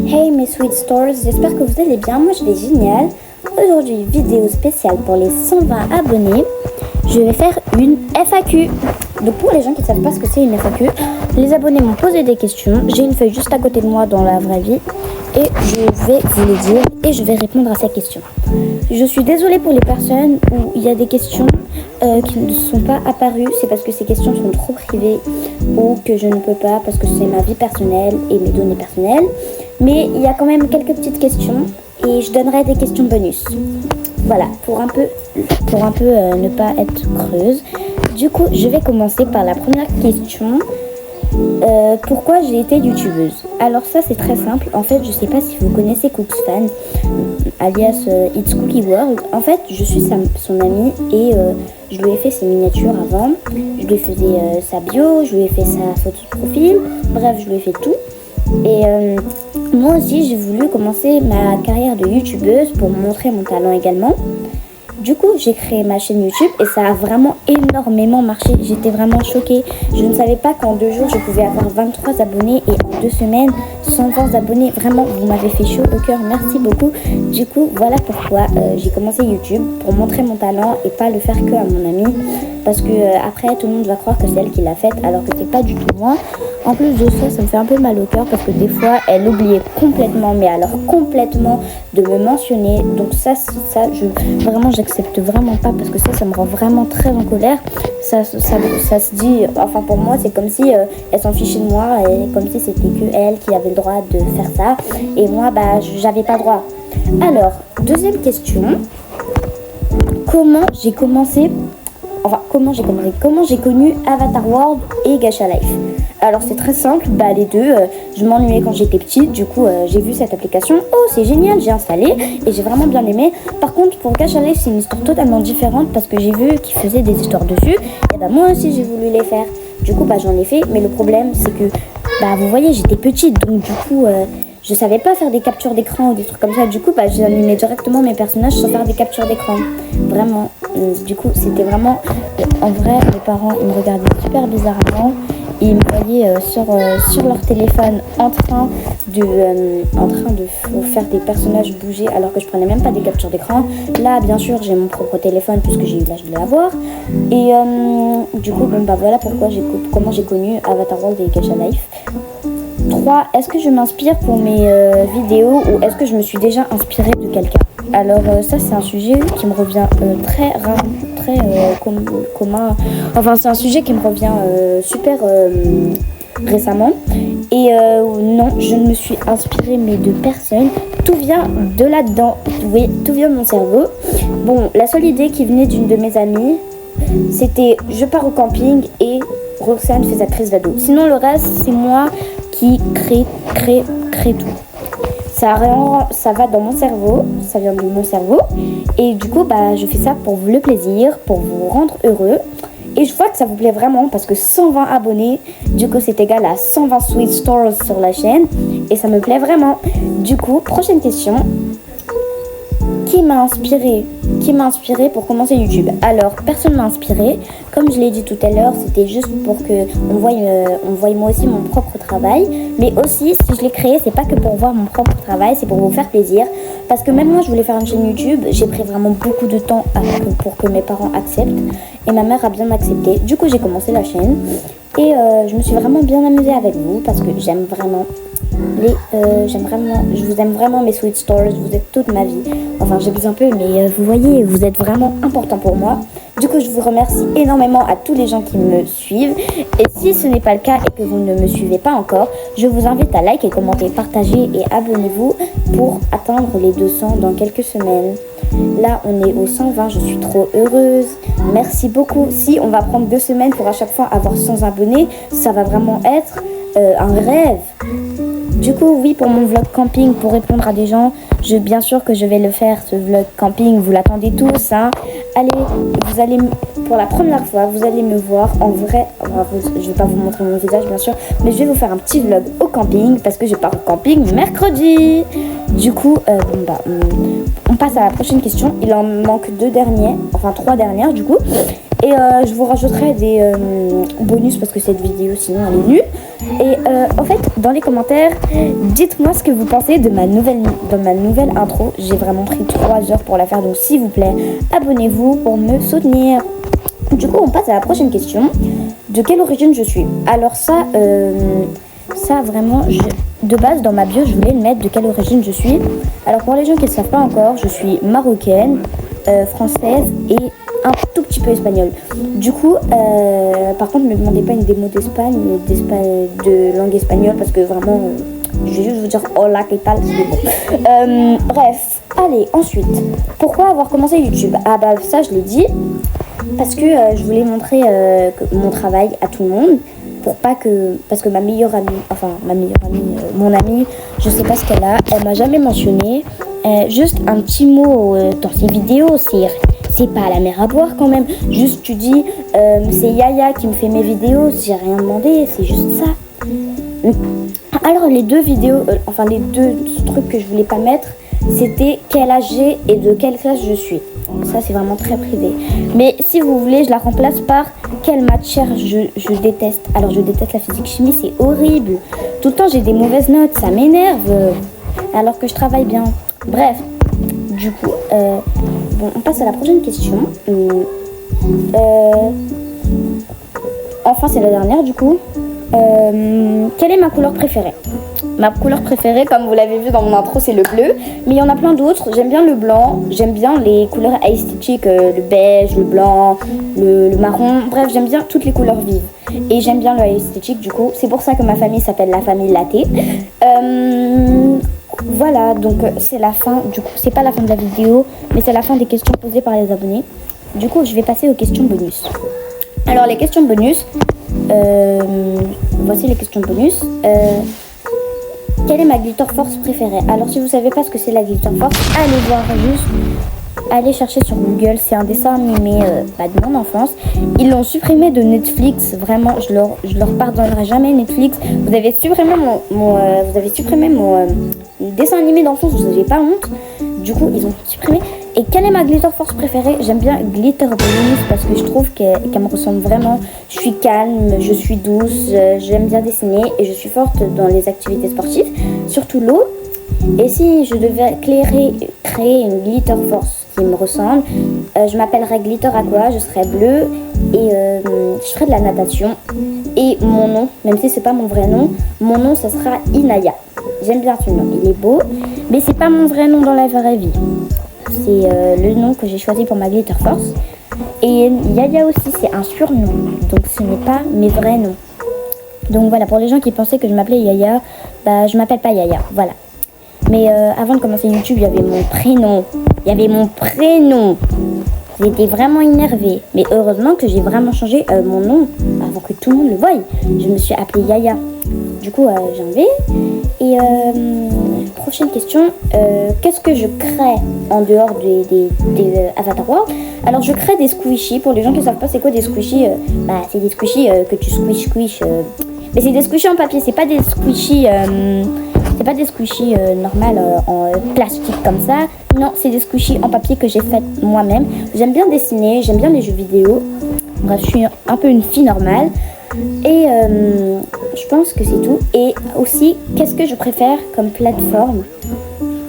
Hey mes Sweet Stars, j'espère que vous allez bien, moi je vais génial. Aujourd'hui, vidéo spéciale pour les 120 abonnés, je vais faire une FAQ. Donc pour les gens qui ne savent pas ce que c'est une FAQ, les abonnés m'ont posé des questions, j'ai une feuille juste à côté de moi dans la vraie vie et je vais vous les dire et je vais répondre à ces questions. Je suis désolée pour les personnes où il y a des questions qui ne sont pas apparues, c'est parce que ces questions sont trop privées ou que je ne peux pas parce que c'est ma vie personnelle et mes données personnelles. Mais il y a quand même quelques petites questions et je donnerai des questions bonus. Voilà, pour un peu ne pas être creuse. Du coup, je vais commencer par la première question. Pourquoi j'ai été youtubeuse? Alors ça c'est très simple. En fait, je sais pas si vous connaissez Cooksfan, alias It's Cookie World. En fait, je suis son amie et je lui ai fait ses miniatures avant. Je lui faisais sa bio, je lui ai fait sa photo de profil. Bref, je lui ai fait tout. Et moi aussi j'ai voulu commencer ma carrière de youtubeuse pour montrer mon talent également. Du coup j'ai créé ma chaîne YouTube et ça a vraiment énormément marché. J'étais vraiment choquée. Je ne savais pas qu'en 2 jours je pouvais avoir 23 abonnés et en 2 semaines 120 abonnés. Vraiment vous m'avez fait chaud au cœur, merci beaucoup. Du coup voilà pourquoi j'ai commencé YouTube, pour montrer mon talent et pas le faire que à mon amie. Parce que après tout le monde va croire que c'est elle qui l'a faite alors que c'est pas du tout moi. En plus de ça, ça me fait un peu mal au cœur parce que des fois, elle oubliait complètement, mais alors complètement, de me mentionner. Donc vraiment, j'accepte vraiment pas parce que ça me rend vraiment très en colère. Ça se dit, enfin pour moi, c'est comme si elle s'en fichait de moi et comme si c'était que elle qui avait le droit de faire ça. Et moi, j'avais pas le droit. Alors, deuxième question. Comment j'ai connu Avatar World et Gacha Life? Alors c'est très simple, les deux, je m'ennuyais quand j'étais petite, du coup j'ai vu cette application, oh c'est génial, j'ai installé et j'ai vraiment bien aimé. Par contre pour Gacha Life c'est une histoire totalement différente parce que j'ai vu qu'ils faisaient des histoires dessus et moi aussi j'ai voulu les faire. Du coup j'en ai fait, mais le problème c'est que vous voyez j'étais petite donc du coup je savais pas faire des captures d'écran ou des trucs comme ça. Du coup j'ai animé directement mes personnages sans faire des captures d'écran. Vraiment, du coup c'était vraiment, en vrai mes parents ils me regardaient super bizarrement. Ils me voyaient sur leur téléphone en train de faire des personnages bouger alors que je prenais même pas des captures d'écran. Là bien sûr j'ai mon propre téléphone puisque j'ai eu l'âge de l'avoir. Et du coup voilà comment j'ai connu Avatar World et Gacha Life. 3. Est-ce que je m'inspire pour mes vidéos ou est-ce que je me suis déjà inspirée de quelqu'un? Alors ça c'est un sujet qui me revient très rare, très commun. Enfin c'est un sujet qui me revient super récemment. Et non, je ne me suis inspirée mais de personne. Tout vient de là-dedans. Oui, tout vient de mon cerveau. Bon, la seule idée qui venait d'une de mes amies, c'était je pars au camping et Roxane fait sa crise d'ado. Sinon le reste c'est moi qui crée tout. Ça va dans mon cerveau, ça vient de mon cerveau. Et du coup, je fais ça pour le plaisir, pour vous rendre heureux. Et je vois que ça vous plaît vraiment parce que 120 abonnés, du coup, c'est égal à 120 Sweet Stars sur la chaîne. Et ça me plaît vraiment. Du coup, prochaine question. Qui m'a inspiré pour commencer YouTube? Alors, personne m'a inspiré. Comme je l'ai dit tout à l'heure, c'était juste pour que on voie moi aussi mon propre travail. Mais aussi, si je l'ai créé, c'est pas que pour voir mon propre travail, c'est pour vous faire plaisir. Parce que même moi, je voulais faire une chaîne YouTube. J'ai pris vraiment beaucoup de temps pour que mes parents acceptent. Et ma mère a bien accepté. Du coup, j'ai commencé la chaîne. Et je me suis vraiment bien amusée avec vous parce que je vous aime vraiment mes Sweet Stars, vous êtes toute ma vie. Enfin j'abuse un peu mais vous voyez, vous êtes vraiment important pour moi. Du coup je vous remercie énormément à tous les gens qui me suivent. Et si ce n'est pas le cas et que vous ne me suivez pas encore, je vous invite à liker, commenter, partager et abonnez-vous pour atteindre les 200 dans quelques semaines. Là, on est au 120, je suis trop heureuse. Merci beaucoup. Si on va prendre 2 semaines pour à chaque fois avoir 100 abonnés, ça va vraiment être un rêve. Du coup, oui, pour mon vlog camping, pour répondre à des gens, bien sûr que je vais le faire, ce vlog camping, vous l'attendez tous, hein. Allez, vous allez, pour la première fois, vous allez me voir en vrai. Je vais pas vous montrer mon visage, bien sûr, mais je vais vous faire un petit vlog au camping, parce que je pars au camping mercredi. Du coup, on passe à la prochaine question. Il en manque 2 derniers, enfin 3 dernières, du coup. Et je vous rajouterai des bonus parce que cette vidéo sinon elle est nulle. Et en fait dans les commentaires dites-moi ce que vous pensez de ma nouvelle intro. J'ai vraiment pris 3 heures pour la faire, donc s'il vous plaît abonnez-vous pour me soutenir. Du coup on passe à la prochaine question. De quelle origine je suis? Alors ça vraiment de base dans ma bio je voulais le mettre de quelle origine je suis. Alors pour les gens qui ne le savent pas encore, je suis marocaine, française et un tout petit peu espagnol. Du coup, par contre, ne me demandez pas une démo d'Espagne, de langue espagnole, parce que vraiment, je vais juste vous dire hola, ¿qué tal? C'est bon. Bref, allez, ensuite, pourquoi avoir commencé YouTube? Ah bah ça, je l'ai dit, parce que je voulais montrer mon travail à tout le monde, parce que ma meilleure amie, mon amie, je sais pas ce qu'elle a, elle m'a jamais mentionné. Juste un petit mot dans ses vidéos, c'est pas la mer à boire quand même. Juste tu dis c'est Yaya qui me fait mes vidéos, j'ai rien demandé, c'est juste ça. Alors les 2 vidéos, les 2 trucs que je voulais pas mettre, c'était quel âge j'ai et de quelle classe je suis. Ça c'est vraiment très privé. Mais si vous voulez, je la remplace par quelle matière je déteste. Alors je déteste la physique chimie, c'est horrible. Tout le temps j'ai des mauvaises notes, ça m'énerve. Alors que je travaille bien. Bref, du coup, on passe à la prochaine question. Enfin, c'est la dernière du coup. Quelle est ma couleur préférée? Ma couleur préférée, comme vous l'avez vu dans mon intro, c'est le bleu. Mais il y en a plein d'autres. J'aime bien le blanc. J'aime bien les couleurs esthétiques, le beige, le blanc, le marron. Bref, j'aime bien toutes les couleurs vives. Et j'aime bien le esthétique du coup. C'est pour ça que ma famille s'appelle la famille Latte. Voilà, donc c'est la fin. Du coup, c'est pas la fin de la vidéo, mais c'est la fin des questions posées par les abonnés. Du coup, je vais passer aux questions bonus. Alors, les questions bonus. Voici les questions bonus. Quelle est ma Glitter Force préférée? Alors si vous savez pas ce que c'est la Glitter Force, allez voir juste. Allez chercher sur Google, c'est un dessin animé de mon enfance. Ils l'ont supprimé de Netflix, vraiment, je leur pardonnerai jamais Netflix. Vous avez supprimé mon dessin animé d'enfance, vous n'avez pas honte. Du coup, ils ont supprimé. Et quelle est ma Glitter Force préférée? J'aime bien Glitter Bonus parce que je trouve qu'elle me ressemble vraiment. Je suis calme, je suis douce, j'aime bien dessiner et je suis forte dans les activités sportives, surtout l'eau. Et si je devais créer une Glitter Force qui me ressemble, je m'appellerais Glitter Aqua, je serais bleue et je ferais de la natation. Et mon nom, même si c'est pas mon vrai nom, mon nom ça sera Inaya. J'aime bien ce nom, il est beau, mais c'est pas mon vrai nom dans la vraie vie. C'est le nom que j'ai choisi pour ma Glitter Force. Et Yaya aussi, c'est un surnom, donc ce n'est pas mes vrais noms. Donc voilà, pour les gens qui pensaient que je m'appelais Yaya, je m'appelle pas Yaya, voilà. Mais avant de commencer YouTube, il y avait mon prénom. J'étais vraiment énervée. Mais heureusement que j'ai vraiment changé mon nom avant que tout le monde le voie. Je me suis appelée Yaya. Du coup, j'ai enlevé. Et prochaine question. Qu'est-ce que je crée en dehors des Avatar World? Alors, je crée des squishies. Pour les gens qui ne savent pas c'est quoi des squishies, c'est des squishies que tu squish. Mais c'est des squishies en papier. C'est pas des squishies... c'est pas des squishies normales en plastique comme ça. Non, c'est des squishies en papier que j'ai faites moi-même. J'aime bien dessiner, j'aime bien les jeux vidéo. Bref, je suis un peu une fille normale. Et je pense que c'est tout. Et aussi, qu'est-ce que je préfère comme plateforme?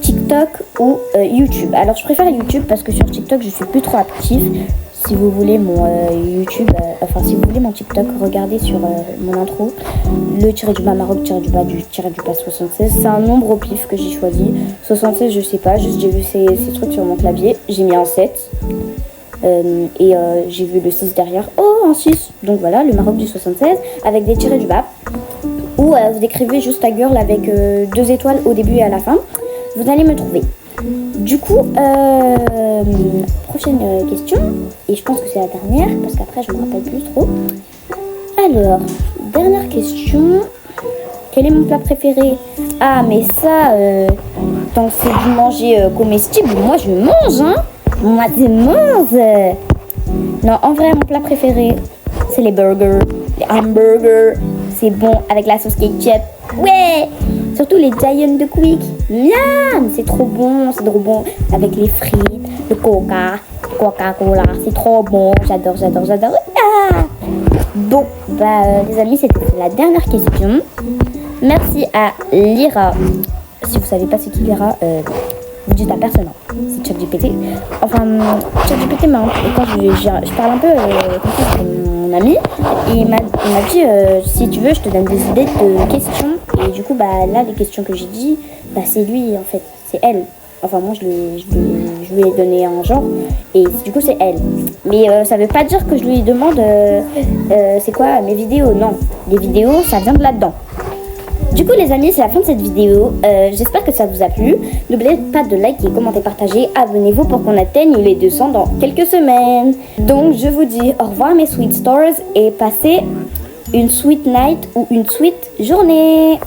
TikTok ou YouTube? Alors, je préfère YouTube parce que sur TikTok, je suis plus trop active. Si vous voulez mon YouTube, si vous voulez mon TikTok, regardez sur mon intro, le tiré-du-bas Maroc, tiré-du-bas 76. C'est un nombre au pif que j'ai choisi. 76, je sais pas, juste j'ai vu ces trucs sur mon clavier, j'ai mis un 7. Et j'ai vu le 6 derrière. Oh, un 6. Donc voilà, le Maroc du 76 avec des tirés du bas. Ou vous écrivez juste ta girl avec 2 étoiles au début et à la fin. Vous allez me trouver. Du coup, prochaine question, et je pense que c'est la dernière, parce qu'après je me rappelle plus trop. Alors, dernière question. Quel est mon plat préféré? Ah, mais ça, tant que c'est du manger comestible, moi je mange, hein. Moi je mange. Non, en vrai, mon plat préféré, c'est les burgers, les hamburgers. C'est bon avec la sauce ketchup. Ouais! Surtout les Giant de Quick. Miam! C'est trop bon avec les frites, le Coca-Cola. C'est trop bon. J'adore. Ah! Bon, les amis, c'était la dernière question. Merci à Lyra. Si vous savez pas ce qu'est Lyra, vous dites à personne. C'est ChatGPT. Enfin, ChatGPT m'a quand je parle un peu comme ça avec mon ami, et il m'a dit si tu veux, je te donne des idées de questions. Et du coup, là, les questions que j'ai dit, c'est lui en fait, c'est elle. Enfin, moi, je lui ai donné un genre, et du coup, c'est elle. Mais ça veut pas dire que je lui demande c'est quoi mes vidéos. Non, les vidéos, ça vient de là-dedans. Du coup, les amis, c'est la fin de cette vidéo. J'espère que ça vous a plu. N'oubliez pas de liker, commenter, partager. Abonnez-vous pour qu'on atteigne les 200 dans quelques semaines. Donc, je vous dis au revoir mes sweet stars et passez une sweet night ou une sweet journée.